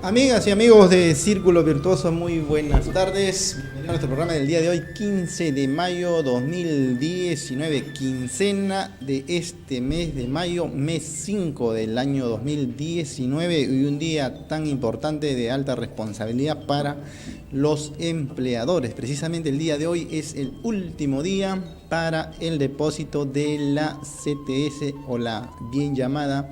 Amigas y amigos de Círculo Virtuoso, muy buenas tardes. Bienvenidos a nuestro programa del día de hoy, 15 de mayo 2019, quincena de este mes de mayo, mes 5 del año 2019 y un día tan importante de alta responsabilidad para los empleadores. Precisamente el día de hoy es el último día para el depósito de la CTS o la bien llamada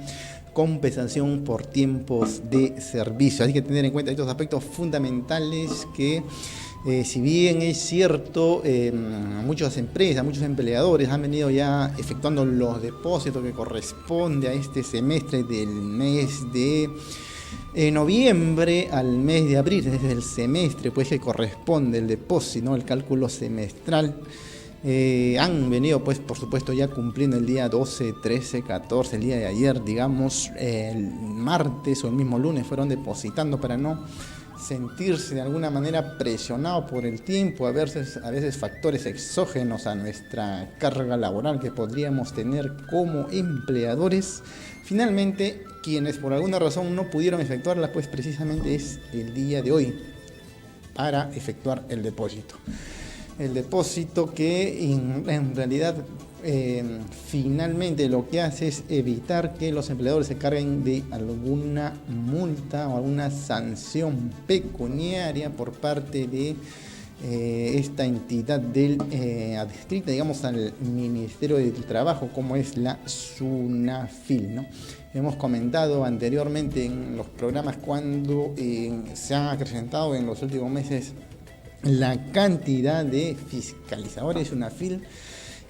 compensación por tiempos de servicio. Hay que tener en cuenta estos aspectos fundamentales que, si bien es cierto, muchas empresas, muchos empleadores han venido ya efectuando los depósitos que corresponde a este semestre del mes de noviembre al mes de abril, es el semestre pues que corresponde el depósito, ¿no? El cálculo semestral. Han venido pues por supuesto ya cumpliendo el día 12, 13, 14, el día de ayer, digamos, el martes o el mismo lunes fueron depositando para no sentirse de alguna manera presionado por el tiempo, a veces factores exógenos a nuestra carga laboral que podríamos tener como empleadores. Finalmente, quienes por alguna razón no pudieron efectuarla, pues precisamente es el día de hoy para efectuar el depósito. El depósito que en realidad finalmente lo que hace es evitar que los empleadores se carguen de alguna multa o alguna sanción pecuniaria por parte de esta entidad adscrita, digamos, al Ministerio del Trabajo, como es la SUNAFIL, ¿no? Hemos comentado anteriormente en los programas cuando se han acrecentado en los últimos meses la cantidad de fiscalizadores. SUNAFIL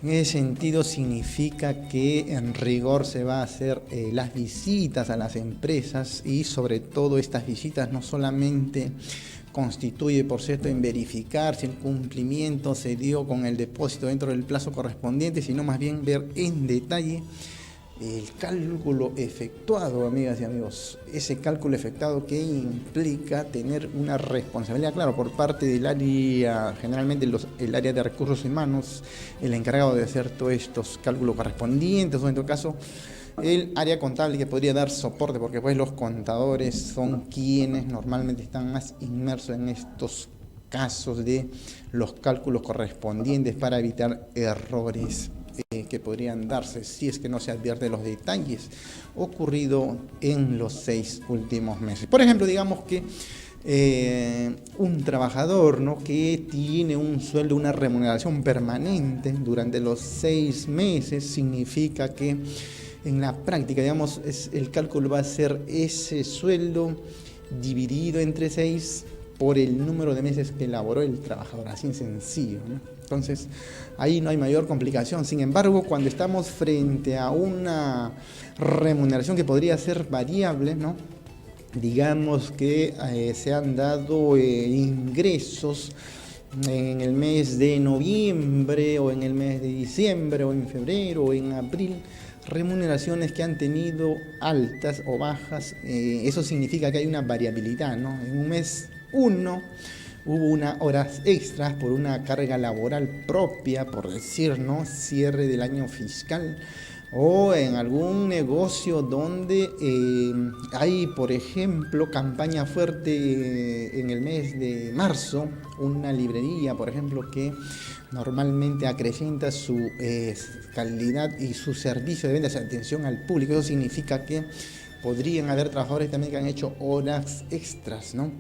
en ese sentido significa que en rigor se va a hacer las visitas a las empresas, y sobre todo estas visitas no solamente constituye, por cierto, en verificar si el cumplimiento se dio con el depósito dentro del plazo correspondiente, sino más bien ver en detalle el cálculo efectuado, amigas y amigos. Ese cálculo efectuado que implica tener una responsabilidad, claro, por parte del área, generalmente el área de recursos humanos, el encargado de hacer todos estos cálculos correspondientes, o en todo caso el área contable, que podría dar soporte, porque pues los contadores son quienes normalmente están más inmersos en estos casos de los cálculos correspondientes para evitar errores que podrían darse si es que no se advierte los detalles ocurrido en los 6 últimos meses. Por ejemplo, digamos que un trabajador, ¿no?, que tiene un sueldo, una remuneración permanente durante los 6 meses, significa que en la práctica, digamos, el cálculo va a ser ese sueldo dividido entre 6 por el número de meses que elaboró el trabajador, así en sencillo, ¿no? Entonces, ahí no hay mayor complicación. Sin embargo, cuando estamos frente a una remuneración que podría ser variable, ¿no?, digamos que se han dado ingresos en el mes de noviembre o en el mes de diciembre o en febrero o en abril, remuneraciones que han tenido altas o bajas, eso significa que hay una variabilidad, ¿no? En un mes 1 hubo unas horas extras por una carga laboral propia, por decir, ¿no?, cierre del año fiscal, o en algún negocio donde hay, por ejemplo, campaña fuerte en el mes de marzo, una librería, por ejemplo, que normalmente acrecienta su calidad y su servicio de ventas y atención al público. Eso significa que podrían haber trabajadores también que han hecho horas extras, ¿no?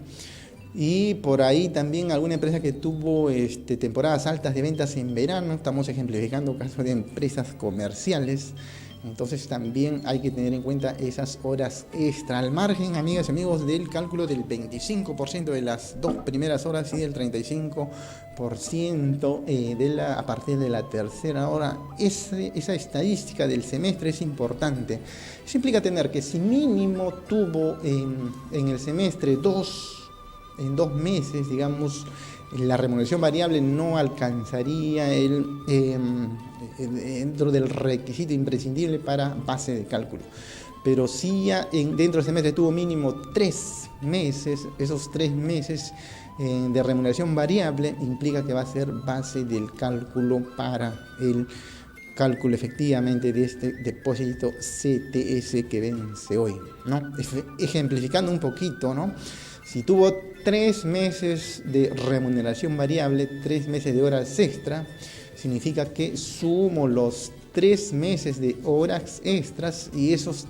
Y por ahí también alguna empresa que tuvo temporadas altas de ventas en verano. Estamos ejemplificando casos de empresas comerciales. Entonces también hay que tener en cuenta esas horas extra, al margen, amigas y amigos, del cálculo del 25% de las 2 primeras horas y del 35% a partir de la tercera hora. Esa estadística del semestre es importante. Eso implica tener que, si mínimo tuvo en el semestre en 2 meses, digamos, la remuneración variable no alcanzaría dentro del requisito imprescindible para base de cálculo. Pero si ya dentro del semestre tuvo mínimo 3 meses, esos 3 meses de remuneración variable implica que va a ser base del cálculo para el cálculo efectivamente de este depósito CTS que vence hoy, ¿no? Ejemplificando un poquito, ¿no? Si tuvo 3 meses de remuneración variable, 3 meses de horas extra, significa que sumo los 3 meses de horas extras y esos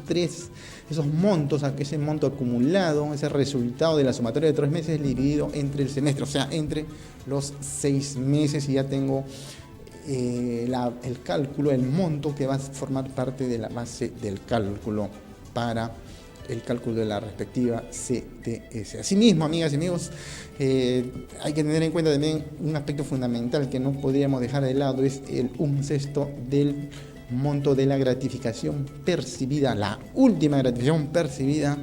montos, ese monto acumulado, ese resultado de la sumatoria de 3 meses dividido entre el semestre, o sea, entre los 6 meses, y ya tengo el cálculo, el monto que va a formar parte de la base del cálculo para el cálculo de la respectiva CTS. Asimismo, amigas y amigos, hay que tener en cuenta también un aspecto fundamental que no podríamos dejar de lado, es el 1/6 del monto de la gratificación percibida, la última gratificación percibida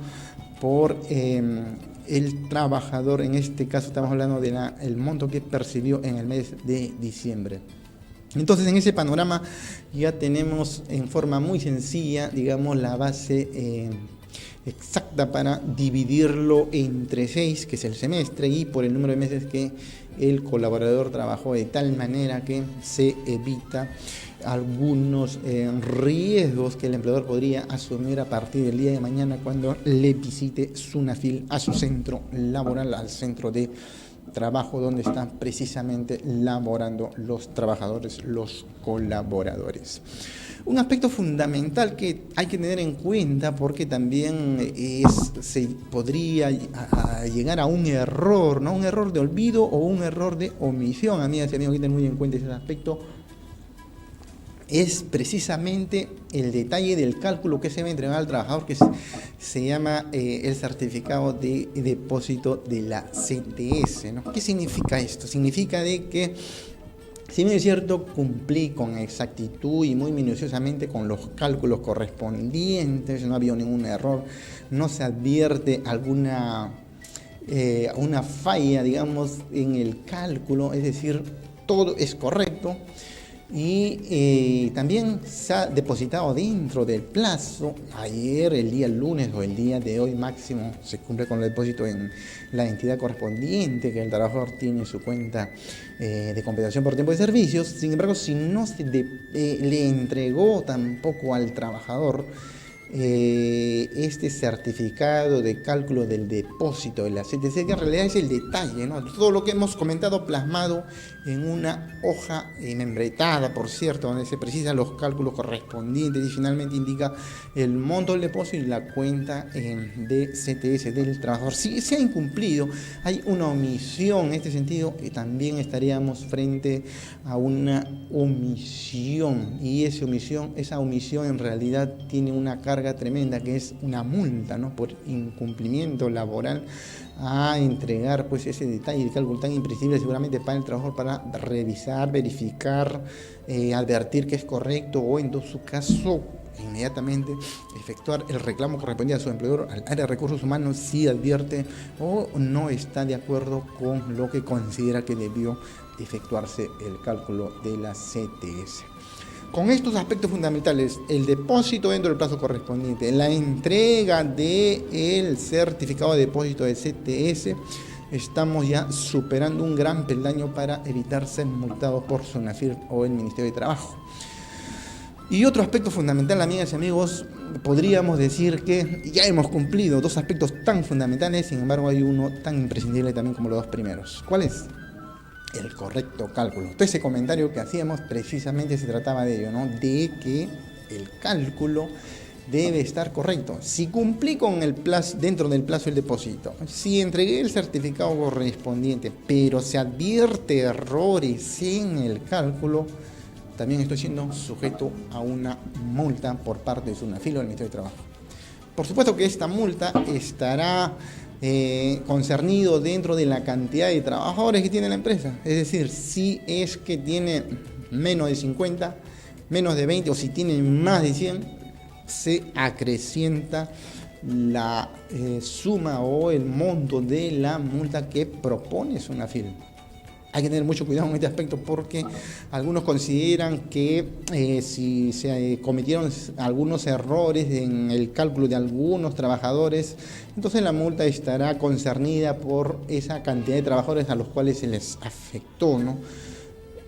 por el trabajador. En este caso estamos hablando del monto que percibió en el mes de diciembre. Entonces, en ese panorama ya tenemos en forma muy sencilla, digamos, la base exacta para dividirlo entre 6, que es el semestre, y por el número de meses que el colaborador trabajó, de tal manera que se evita algunos riesgos que el empleador podría asumir a partir del día de mañana cuando le visite SUNAFIL a su centro laboral, al centro de trabajo donde están precisamente laborando los trabajadores, los colaboradores. Un aspecto fundamental que hay que tener en cuenta, porque también se podría llegar a un error, ¿no? Un error de olvido o un error de omisión, amigas y amigos, que tengan muy en cuenta ese aspecto, es precisamente el detalle del cálculo que se debe entregar al trabajador, que se llama el certificado de depósito de la CTS, ¿no? ¿Qué significa esto? Significa de que, si bien es cierto, cumplí con exactitud y muy minuciosamente con los cálculos correspondientes, no había ningún error, no se advierte una falla, digamos, en el cálculo, es decir, todo es correcto. Y también se ha depositado dentro del plazo. Ayer, el día lunes o el día de hoy máximo, se cumple con el depósito en la entidad correspondiente que el trabajador tiene en su cuenta de compensación por tiempo de servicios. Sin embargo, si no se le entregó tampoco al trabajador este certificado de cálculo del depósito de la CTS, que en realidad es el detalle, ¿no? Todo lo que hemos comentado plasmado en una hoja membretada, por cierto, donde se precisan los cálculos correspondientes y finalmente indica el monto del depósito y la cuenta de CTS del trabajador. Si se ha incumplido, hay una omisión en este sentido, también estaríamos frente a una omisión, y esa omisión en realidad tiene una carga tremenda, que es una multa, ¿no? Por incumplimiento laboral a entregar pues ese detalle de cálculo tan imprescindible seguramente para el trabajador, para revisar, verificar, advertir que es correcto, o en todo su caso inmediatamente efectuar el reclamo correspondiente a su empleador, al área de recursos humanos, si advierte o no está de acuerdo con lo que considera que debió efectuarse el cálculo de la CTS. Con estos aspectos fundamentales, el depósito dentro del plazo correspondiente, la entrega del certificado de depósito de CTS, estamos ya superando un gran peldaño para evitar ser multados por SUNAFIL o el Ministerio de Trabajo. Y otro aspecto fundamental, amigas y amigos, podríamos decir que ya hemos cumplido 2 aspectos tan fundamentales, sin embargo hay uno tan imprescindible también como los 2 primeros. ¿Cuál es? El correcto cálculo. Todo ese comentario que hacíamos precisamente se trataba de ello, ¿no? De que el cálculo debe estar correcto. Si cumplí con el plazo, dentro del plazo del depósito, si entregué el certificado correspondiente, pero se advierte errores en el cálculo, también estoy siendo sujeto a una multa por parte de SUNAFIL o del Ministerio de Trabajo. Por supuesto que esta multa estará concernido dentro de la cantidad de trabajadores que tiene la empresa. Es decir, si es que tiene menos de 50, menos de 20, o si tiene más de 100, se acrecienta la suma o el monto de la multa que propone SUNAFIL. Hay que tener mucho cuidado en este aspecto, porque algunos consideran que si se cometieron algunos errores en el cálculo de algunos trabajadores, entonces la multa estará concernida por esa cantidad de trabajadores a los cuales se les afectó, ¿no?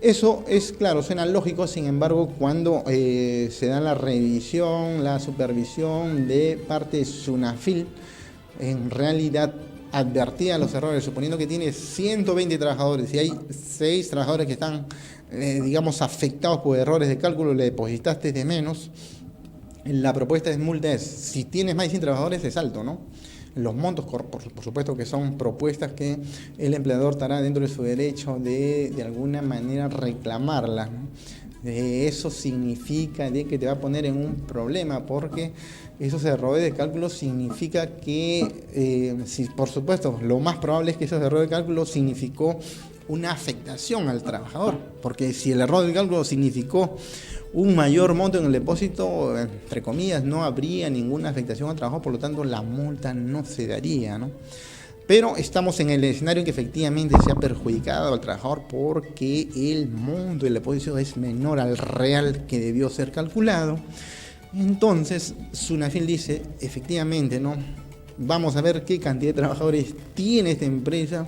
Eso es claro, suena lógico, sin embargo, cuando se da la revisión, la supervisión de parte de SUNAFIL, en realidad advertía los errores, suponiendo que tiene 120 trabajadores y hay 6 trabajadores que están, digamos, afectados por errores de cálculo, le depositaste de menos. La propuesta de multa es, si tienes más de 100 trabajadores, es alto, ¿no? Los montos, por supuesto que son propuestas que el empleador estará dentro de su derecho de alguna manera reclamarlas, ¿no? Eso significa de que te va a poner en un problema, porque esos errores de cálculo significa que, si, por supuesto, lo más probable es que esos errores de cálculo significó una afectación al trabajador, porque si el error de cálculo significó un mayor monto en el depósito, entre comillas, no habría ninguna afectación al trabajo, por lo tanto la multa no se daría, ¿no? Pero estamos en el escenario en que efectivamente se ha perjudicado al trabajador porque el monto del depósito es menor al real que debió ser calculado. Entonces, SUNAFIL dice, efectivamente, ¿no? Vamos a ver qué cantidad de trabajadores tiene esta empresa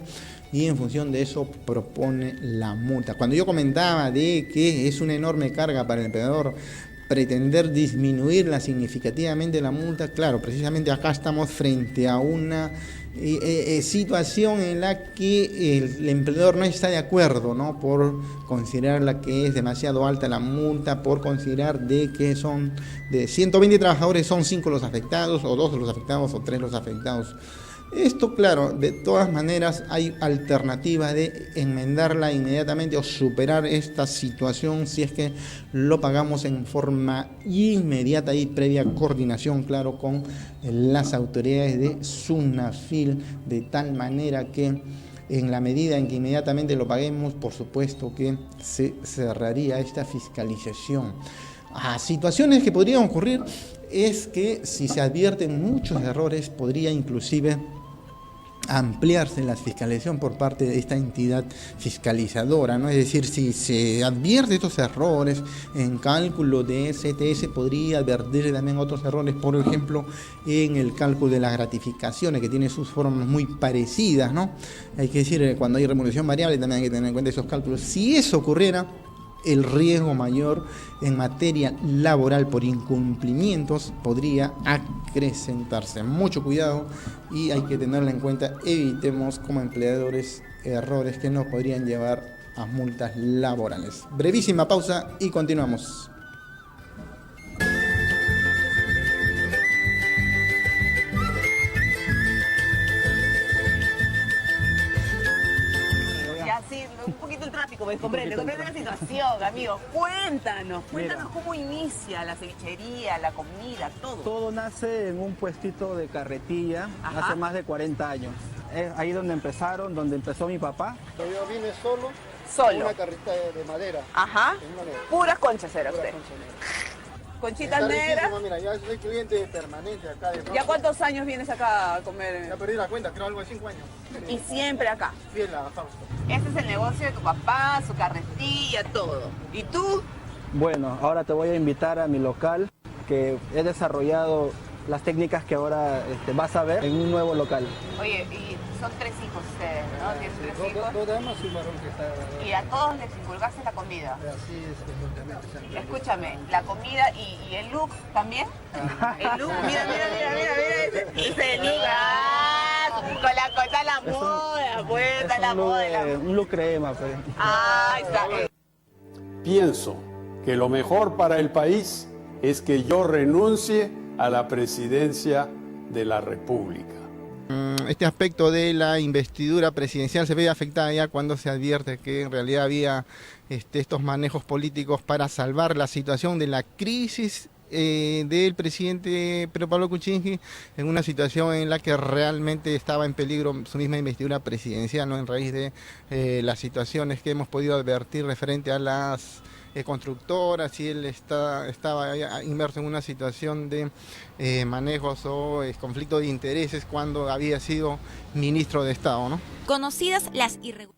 y en función de eso propone la multa. Cuando yo comentaba de que es una enorme carga para el empleador pretender disminuirla significativamente la multa, claro, precisamente acá estamos frente a una situación en la que el empleador no está de acuerdo, ¿no? Por considerarla que es demasiado alta la multa, por considerar de que son de 120 trabajadores, son 5 los afectados, o 2 los afectados, o 3 los afectados. Esto, claro, de todas maneras hay alternativa de enmendarla inmediatamente o superar esta situación si es que lo pagamos en forma inmediata y previa coordinación, claro, con las autoridades de SUNAFIL, de tal manera que en la medida en que inmediatamente lo paguemos, por supuesto que se cerraría esta fiscalización. A situaciones que podrían ocurrir es que si se advierten muchos errores, podría inclusive ampliarse la fiscalización por parte de esta entidad fiscalizadora, ¿no? Es decir, si se advierte estos errores en cálculo de CTS, podría advertir también otros errores, por ejemplo, en el cálculo de las gratificaciones, que tiene sus formas muy parecidas, ¿no? Hay que decir, cuando hay remuneración variable también hay que tener en cuenta esos cálculos. Si eso ocurriera, el riesgo mayor en materia laboral por incumplimientos podría acrecentarse. Mucho cuidado y hay que tenerlo en cuenta. Evitemos como empleadores errores que nos podrían llevar a multas laborales. Brevísima pausa y continuamos. Un poquito el tráfico, me comprende la situación, amigo. Cuéntanos cómo inicia la cevichería, la comida, todo. Todo nace en un puestito de carretilla. Ajá. Hace más de 40 años. Es ahí donde empezaron, donde empezó mi papá. Yo vine solo. Con una carrita de madera. Ajá. Puras conchas era usted. Conchitas negras. Mira, ya soy cliente permanente acá. ¿Ya cuántos años vienes acá a comer? Ya perdí la cuenta, creo algo de 5 años. ¿Y siempre acá? Fiel a Fausto. Este es el negocio de tu papá, su carretilla, todo. ¿Y tú? Bueno, ahora te voy a invitar a mi local, que he desarrollado las técnicas que ahora vas a ver en un nuevo local. Oye, y son 3 hijos ustedes, ¿no? ¿Tienes 3 hijos? Dos damas y un varón que está... ¿Y a todos les inculcaste la comida? Así es, escúchame, la comida y el look también. El look, mira ese look. Con la cosa la moda, pues, está la moda. Un look crema, pues. Ah, está. Pienso que lo mejor para el país es que yo renuncie a la presidencia de la República. Este aspecto de la investidura presidencial se ve afectada ya cuando se advierte que en realidad había estos manejos políticos para salvar la situación de la crisis del presidente Pedro Pablo Kuczynski, en una situación en la que realmente estaba en peligro su misma investidura presidencial, ¿no? En raíz de las situaciones que hemos podido advertir referente a las constructoras, y él estaba inmerso en una situación de manejos o conflicto de intereses cuando había sido ministro de Estado, ¿no? Conocidas las irregularidades.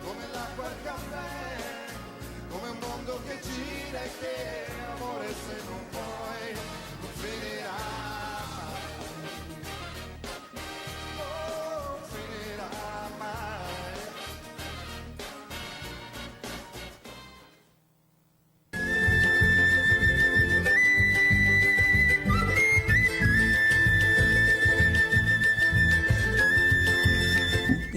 Come l'acqua al caffè, come un mondo che gira.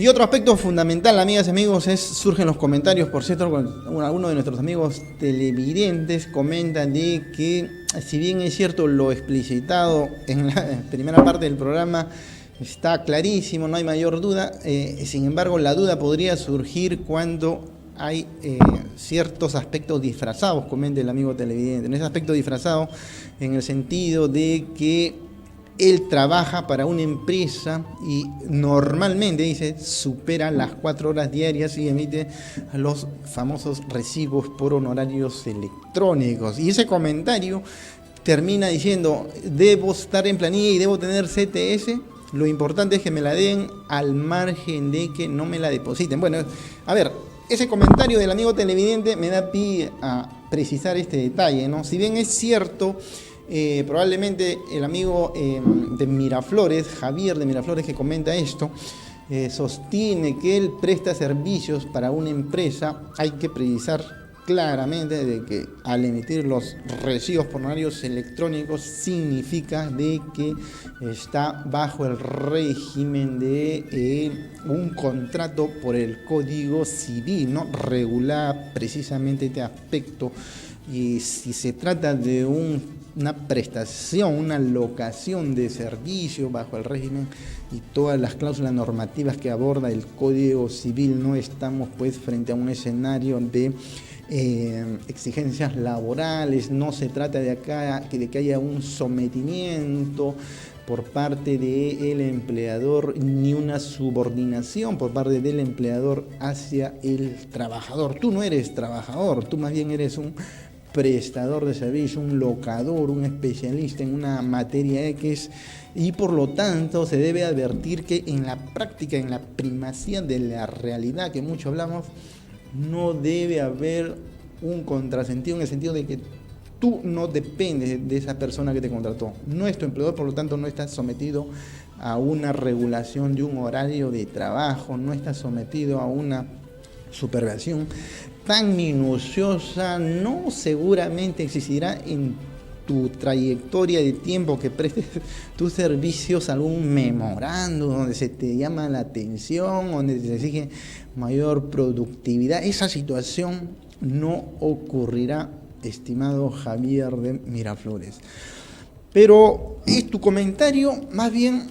Y otro aspecto fundamental, amigas y amigos, surgen los comentarios, por cierto, algunos de nuestros amigos televidentes comentan de que, si bien es cierto lo explicitado en la primera parte del programa, está clarísimo, no hay mayor duda, sin embargo la duda podría surgir cuando hay ciertos aspectos disfrazados, comenta el amigo televidente. En ese aspecto disfrazado, en el sentido de que él trabaja para una empresa y normalmente, dice, supera las 4 horas diarias y emite los famosos recibos por honorarios electrónicos. Y ese comentario termina diciendo, debo estar en planilla y debo tener CTS. Lo importante es que me la den al margen de que no me la depositen. Bueno, a ver, ese comentario del amigo televidente me da pie a precisar este detalle, ¿no? Si bien es cierto, probablemente el amigo de Miraflores, Javier de Miraflores, que comenta esto, sostiene que él presta servicios para una empresa, hay que precisar claramente de que al emitir los recibos por honorarios electrónicos significa de que está bajo el régimen de un contrato por el Código Civil, ¿no? Regula precisamente este aspecto. Y si se trata de una prestación, una locación de servicio bajo el régimen y todas las cláusulas normativas que aborda el Código Civil, no estamos pues frente a un escenario de exigencias laborales, no se trata de que haya un sometimiento por parte del empleador ni una subordinación por parte del empleador hacia el trabajador. Tú no eres trabajador, tú más bien eres un prestador de servicio, un locador, un especialista en una materia X, y por lo tanto se debe advertir que en la práctica, en la primacía de la realidad que mucho hablamos, no debe haber un contrasentido en el sentido de que tú no dependes de esa persona que te contrató. No es tu empleador, por lo tanto no estás sometido a una regulación de un horario de trabajo, no estás sometido a una supervisión tan minuciosa, no seguramente existirá en tu trayectoria de tiempo que prestes tus servicios algún memorando donde se te llama la atención, donde se exige mayor productividad. Esa situación no ocurrirá, estimado Javier de Miraflores. Pero tu comentario más bien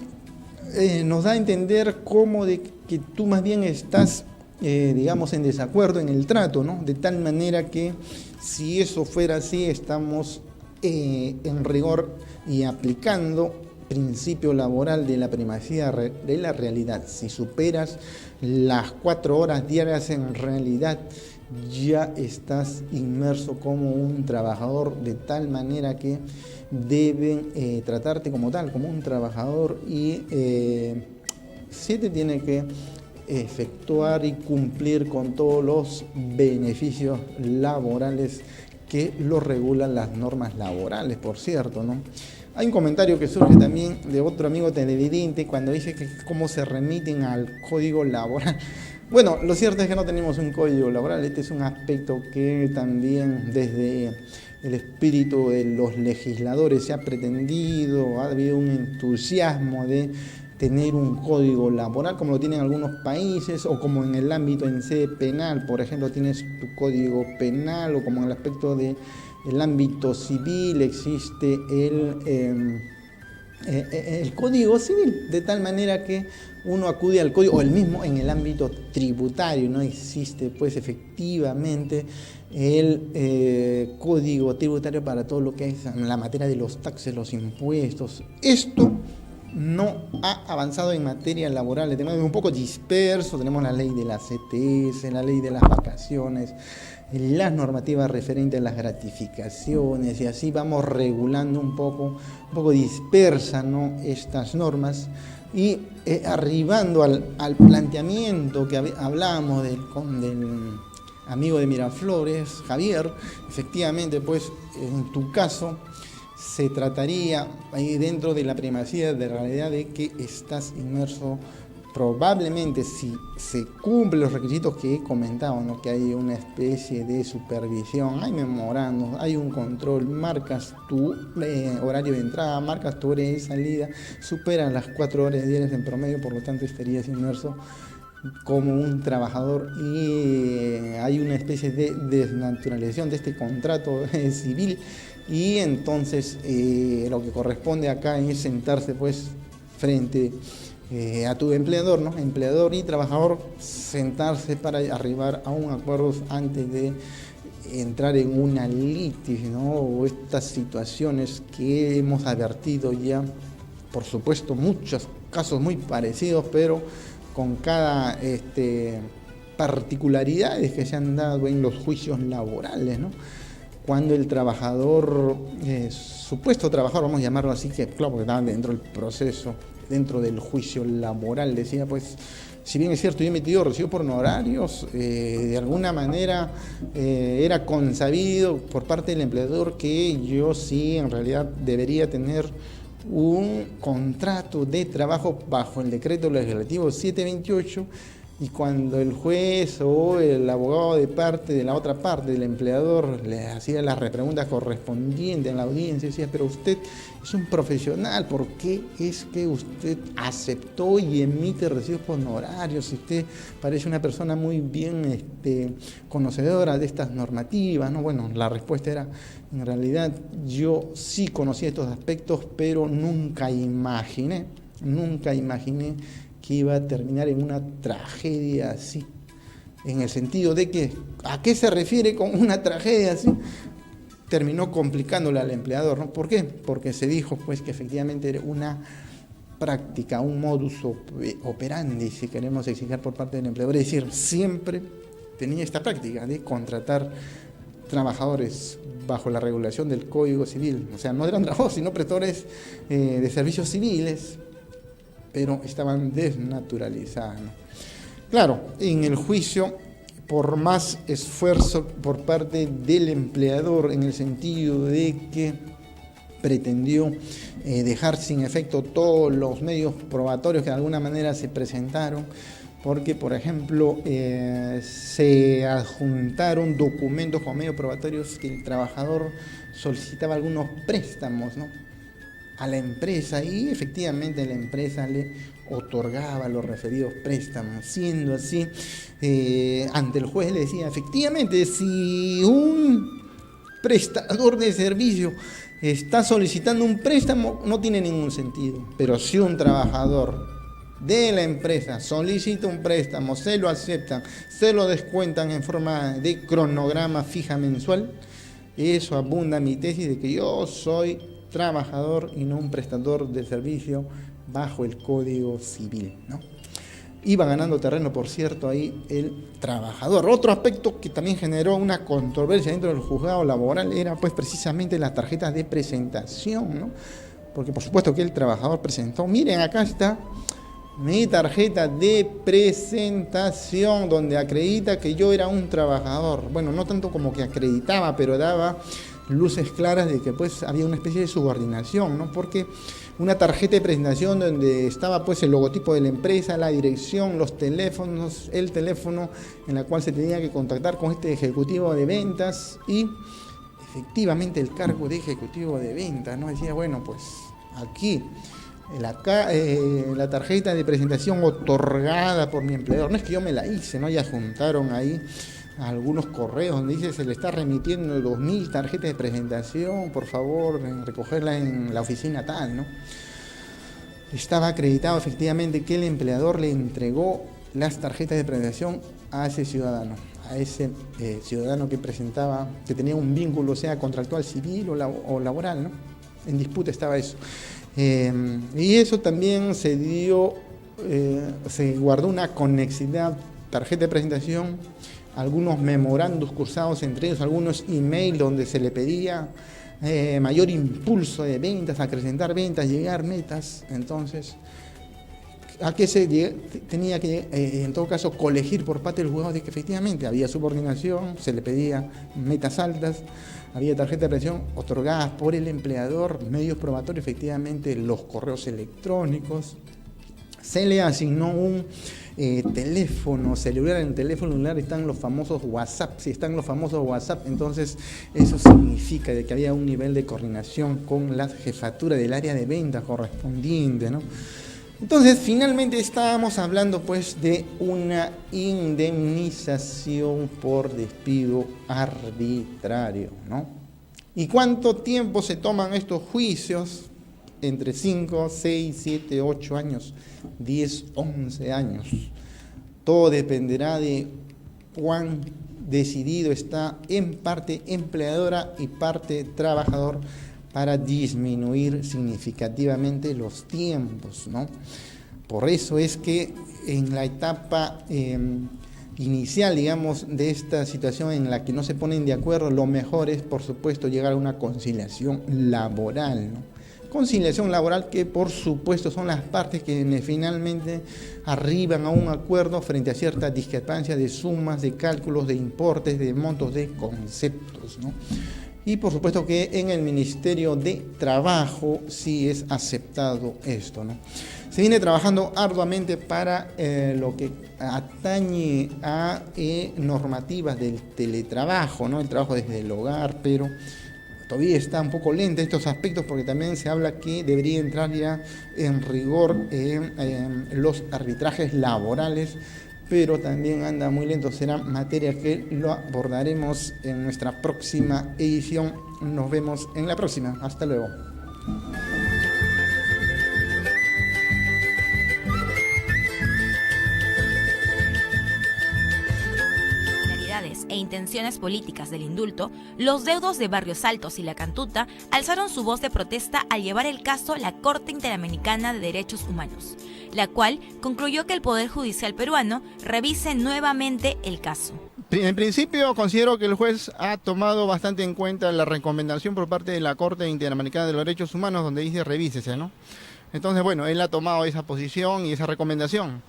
nos da a entender cómo de que tú más bien estás digamos en desacuerdo en el trato, ¿no? De tal manera que si eso fuera así, estamos en rigor y aplicando principio laboral de la primacía de la realidad. Si superas las 4 horas diarias, en realidad ya estás inmerso como un trabajador, de tal manera que deben tratarte como tal, como un trabajador, y se te tiene que efectuar y cumplir con todos los beneficios laborales que lo regulan las normas laborales, por cierto, ¿no? Hay un comentario que surge también de otro amigo televidente cuando dice que cómo se remiten al código laboral. Bueno, lo cierto es que no tenemos un código laboral. Este es un aspecto que también desde el espíritu de los legisladores se ha pretendido, ha habido un entusiasmo de tener un código laboral como lo tienen algunos países, o como en el ámbito en sede penal, por ejemplo, tienes tu código penal, o como en el aspecto del ámbito civil existe el código civil, de tal manera que uno acude al código, o el mismo en el ámbito tributario, no existe pues efectivamente el código tributario para todo lo que es en la materia de los taxes, los impuestos. Esto no ha avanzado en materia laboral, tenemos un poco disperso, tenemos la ley de la CTS, la ley de las vacaciones, las normativas referentes a las gratificaciones, y así vamos regulando un poco dispersa, ¿no?, estas normas, y arribando al planteamiento que hablábamos del amigo de Miraflores, Javier. Efectivamente, pues en tu caso se trataría ahí dentro de la primacía de la realidad de que estás inmerso, probablemente si se cumplen los requisitos que he comentado, ¿no?, que hay una especie de supervisión, hay memorandos, hay un control, marcas tu horario de entrada, marcas tu hora de salida, superan las 4 horas diarias en promedio, por lo tanto estarías inmerso como un trabajador y hay una especie de desnaturalización de este contrato civil y entonces lo que corresponde acá es sentarse pues frente a tu empleador, ¿no? Empleador y trabajador, sentarse para arribar a un acuerdo antes de entrar en una litis, ¿no? O estas situaciones que hemos advertido ya, por supuesto, muchos casos muy parecidos, pero con cada particularidades que se han dado en los juicios laborales, ¿no? Cuando el trabajador, supuesto trabajador, vamos a llamarlo así, que claro, porque estaba dentro del proceso, dentro del juicio laboral, decía, pues, si bien es cierto, yo he metido recibo por honorarios, de alguna manera era consabido por parte del empleador que yo sí, en realidad, debería tener un contrato de trabajo bajo el decreto legislativo 728 y cuando el juez o el abogado de parte de la otra parte del empleador le hacía las repreguntas correspondientes en la audiencia, decía, pero usted es un profesional, ¿por qué es que usted aceptó y emite recibos por honorarios? Si usted parece una persona muy bien conocedora de estas normativas, ¿no? Bueno, la respuesta era, en realidad yo sí conocía estos aspectos, pero nunca imaginé que iba a terminar en una tragedia así, en el sentido de que, ¿a qué se refiere con una tragedia así? Terminó complicándole al empleador, ¿no? ¿Por qué? Porque se dijo pues que efectivamente era una práctica, un modus operandi, si queremos exigir por parte del empleador, es decir, siempre tenía esta práctica de contratar trabajadores bajo la regulación del Código Civil, o sea, no eran trabajadores, sino prestadores de servicios civiles, pero estaban desnaturalizados. Claro, en el juicio, por más esfuerzo por parte del empleador, en el sentido de que pretendió dejar sin efecto todos los medios probatorios que de alguna manera se presentaron, porque, por ejemplo, se adjuntaron documentos como medios probatorios que el trabajador solicitaba algunos préstamos, ¿no?, a la empresa y efectivamente la empresa le otorgaba los referidos préstamos. Siendo así, ante el juez le decía, efectivamente, si un prestador de servicio está solicitando un préstamo, no tiene ningún sentido. Pero si un trabajador de la empresa solicita un préstamo, se lo aceptan, se lo descuentan en forma de cronograma fija mensual, eso abunda mi tesis de que yo soy trabajador y no un prestador de servicio bajo el Código Civil, ¿no? Iba ganando terreno, por cierto, ahí el trabajador. Otro aspecto que también generó una controversia dentro del juzgado laboral era pues precisamente las tarjetas de presentación, ¿no? Porque por supuesto que el trabajador presentó, miren, acá está mi tarjeta de presentación donde acredita que yo era un trabajador. Bueno, no tanto como que acreditaba, pero daba luces claras de que pues había una especie de subordinación, ¿no? Porque una tarjeta de presentación donde estaba pues el logotipo de la empresa, la dirección, los teléfonos, el teléfono en la cual se tenía que contactar con este ejecutivo de ventas y efectivamente el cargo de ejecutivo de ventas, ¿no? Decía, bueno, pues aquí la tarjeta de presentación otorgada por mi empleador, no es que yo me la hice, ¿no? Ya juntaron ahí algunos correos donde dice se le está remitiendo 2000 tarjetas de presentación, por favor, recogerla en la oficina tal, ¿no? Estaba acreditado efectivamente que el empleador le entregó las tarjetas de presentación a ese ciudadano que presentaba, que tenía un vínculo, sea contractual civil o laboral, ¿no? En disputa estaba eso. Y eso también se guardó una conexidad, tarjeta de presentación, algunos memorandos cursados, entre ellos algunos emails donde se le pedía mayor impulso de ventas, acrecentar ventas, llegar metas. Entonces, ¿a qué tenía que, en todo caso, colegir por parte del juzgado de que efectivamente había subordinación, se le pedía metas altas, había tarjeta de presentación otorgadas por el empleador, medios probatorios, efectivamente los correos electrónicos, se le asignó un teléfono celular. En el teléfono celular están los famosos WhatsApp. Si están los famosos WhatsApp, entonces eso significa de que había un nivel de coordinación con la jefatura del área de ventas correspondiente, ¿no? Entonces, finalmente estábamos hablando pues de una indemnización por despido arbitrario, ¿no? ¿Y cuánto tiempo se toman estos juicios? Entre 5, 6, 7, 8 años, 10, 11 años. Todo dependerá de cuán decidido está en parte empleadora y parte trabajador para disminuir significativamente los tiempos, ¿no? Por eso es que en la etapa inicial, digamos, de esta situación en la que no se ponen de acuerdo, lo mejor es, por supuesto, llegar a una conciliación laboral, ¿no? Conciliación laboral que, por supuesto, son las partes que finalmente arriban a un acuerdo frente a cierta discrepancia de sumas, de cálculos, de importes, de montos, de conceptos, ¿no? Y por supuesto que en el Ministerio de Trabajo sí es aceptado esto, ¿no? Se viene trabajando arduamente para lo que atañe a normativas del teletrabajo, ¿no? El trabajo desde el hogar, pero todavía está un poco lenta estos aspectos porque también se habla que debería entrar ya en rigor los arbitrajes laborales, pero también anda muy lento. Será materia que lo abordaremos en nuestra próxima edición. Nos vemos en la próxima. Hasta luego. E intenciones políticas del indulto, los deudos de Barrios Altos y La Cantuta alzaron su voz de protesta al llevar el caso a la Corte Interamericana de Derechos Humanos, la cual concluyó que el Poder Judicial peruano revise nuevamente el caso. En principio considero que el juez ha tomado bastante en cuenta la recomendación por parte de la Corte Interamericana de los Derechos Humanos donde dice revísese, ¿no? Entonces, bueno, él ha tomado esa posición y esa recomendación.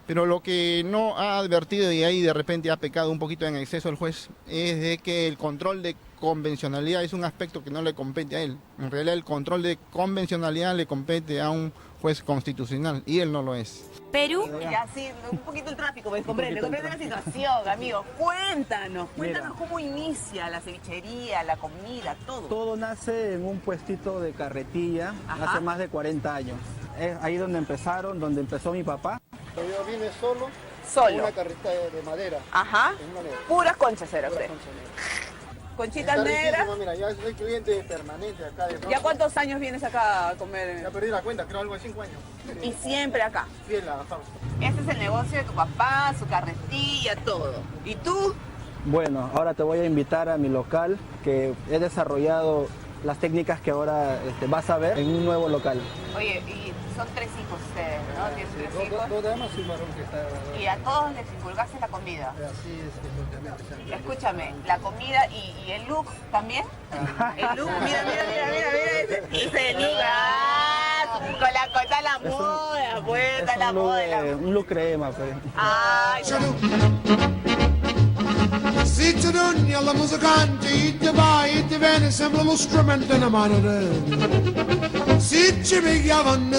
Pero lo que no ha advertido y ahí de repente ha pecado un poquito en exceso el juez es de que el control de convencionalidad es un aspecto que no le compete a él. En realidad el control de convencionalidad le compete a un juez constitucional y él no lo es. Perú. Ya sí, un poquito el tráfico, me comprende la situación, amigo. Cuéntanos cómo inicia la cevichería, la comida, todo. Todo nace en un puestito de carretilla. Ajá. Hace más de 40 años. Es ahí donde empezó mi papá. Yo vine solo. Solo. Una carreta de madera. Ajá. Puras conchas era usted. Conchitas negras. Mira, ya soy cliente permanente acá. ¿Ya cuántos años vienes acá a comer? Ya perdí la cuenta, creo algo de 5 años. Y siempre acá. Fiel a Fausto. Este es el negocio de tu papá, su carretilla, todo. ¿Y tú? Bueno, ahora te voy a invitar a mi local, que he desarrollado las técnicas que ahora vas a ver en un nuevo local. Oye, y son 3 hijos ustedes, ¿no? ¿Tienes 3 hijos? Dos damas y un varón que está... Y a todos les inculcaste la comida. Así es, Escúchame, la comida y el look también. El look, mira, ese look. Ah, con la cosa la moda, pues, está la moda. Un look crema, pues. Ay, Sitter alla musikanti, inte va, inte vänner, sembra lo strumenten a mano. Sitter mig a vanna